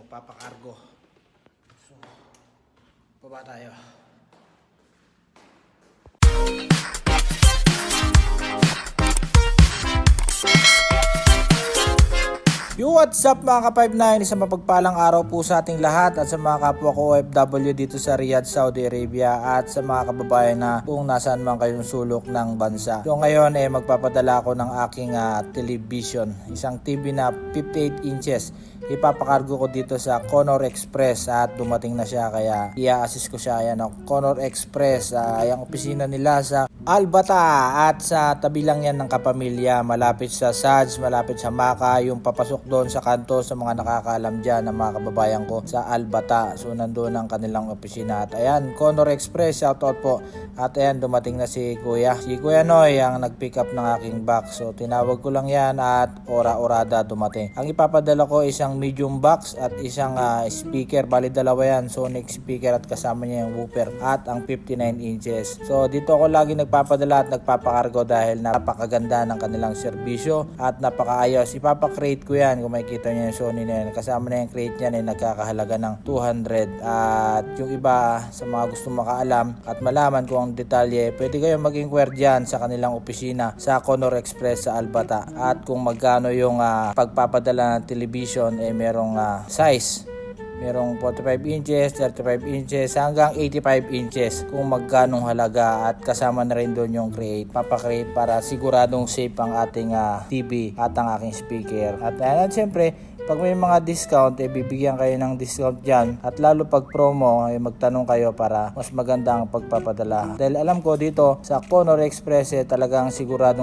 magpapakargo. So, baba tayo. Yo, what's up mga ka-59? Isang mapagpalang araw po sa ating lahat at sa mga kapwa ko OFW dito sa Riyadh, Saudi Arabia at sa mga kababayan na kung nasaan man kayong sulok ng bansa. So ngayon magpapadala ako ng aking television, isang TV na 58 inches. Ipapakargo ko dito sa Conor Express at dumating na siya kaya i-assist ko siya. Ayan, Conor Express, yung opisina nila sa Al-Bata at sa tabi lang yan ng Kapamilya, malapit sa SADS, malapit sa Maka, yung papasok doon sa kanto sa mga nakakaalam dyan ng mga kababayan ko sa Al-Bata. So nandun ang kanilang opisina at ayan, Conor Express, shoutout po. At ayan, dumating na si Kuya Noy ang nag-pick up ng aking box. So tinawag ko lang yan at ora-orada dumating. Ang ipapadala ko isang medium box at isang speaker, bali dalawa yan, Sonic speaker at kasama niya yung woofer at ang 59 inches. So dito ako lagi nagpapadala at nagpapakargo dahil napakaganda ng kanilang serbisyo at napakaayos. Ipapakreate ko yan kung makikita niyo yung Sony na yan. Kasama na yung crate niyan nagkakahalaga ng 200 at yung iba sa mga gusto makaalam at malaman kung ang detalye, pwede kayong mag-inquire dyan sa kanilang opisina sa Conor Express sa Al-Bata at kung magkano yung pagpapadala ng television merong size. Merong 45 inches, 35 inches, hanggang 85 inches kung magkanong halaga at kasama na rin doon yung create. Papakreate para siguradong safe ang ating TV at ang aking speaker. At syempre, pag may mga discount, bibigyan kayo ng discount dyan. At lalo pag promo, magtanong kayo para mas maganda ang pagpapadala. Dahil alam ko dito sa Conor Express, talagang sigurado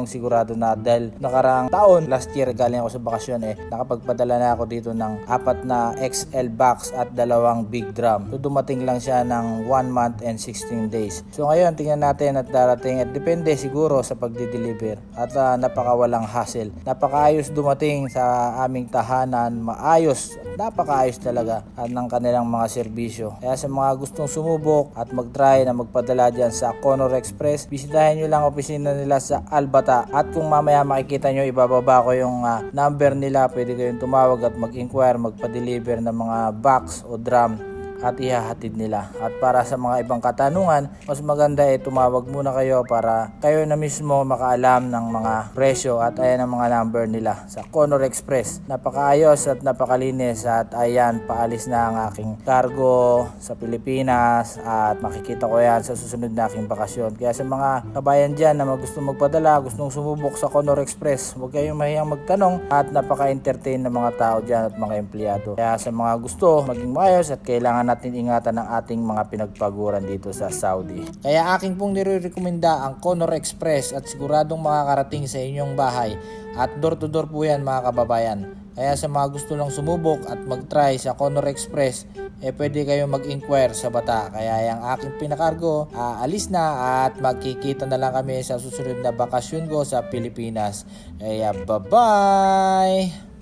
na dahil nakaraang taon, last year galing ako sa bakasyon, nakapagpadala na ako dito ng 4 na XL box at 2 big drum. So dumating lang siya ng 1 month and 16 days. So ngayon, tingnan natin at darating at depende siguro sa pagdi-deliver. At napakawalang hassle. Napakaayos dumating sa aming tahanan, maayos, napakaayos talaga at ng kanilang mga serbisyo. Kaya sa mga gustong sumubok at mag-try na magpadala dyan sa Conor Express, bisitahin nyo lang opisina nila sa Al-Bata at kung mamaya makikita nyo, ibababa ko yung number nila, pwede kayong tumawag at mag-inquire, magpa-deliver ng mga box o drum at ihahatid nila. At para sa mga ibang katanungan, mas maganda tumawag muna kayo para kayo na mismo makaalam ng mga presyo at ayan ang mga number nila sa Conor Express. Napakaayos at napakalinis at ayan, paalis na ang aking cargo sa Pilipinas at makikita ko yan sa susunod na aking bakasyon. Kaya sa mga kabayan dyan na gusto magpadala, gustong sumubok sa Conor Express, huwag kayong mahiyang magtanong at napaka-entertain ng mga tao dyan at mga empleyado. Kaya sa mga gusto maging maayos at kailangan natin ingatan ang ating mga pinagpaguran dito sa Saudi. Kaya aking pong nire-recommenda ang Conor Express at siguradong makakarating sa inyong bahay at door to door po yan mga kababayan. Kaya sa mga gusto lang sumubok at mag-try sa Conor Express, pwede kayong mag-inquire sa Bata. Kaya yung aking pinakargo, alis na at magkikita na lang kami sa susunod na bakasyon ko sa Pilipinas. Kaya bye-bye!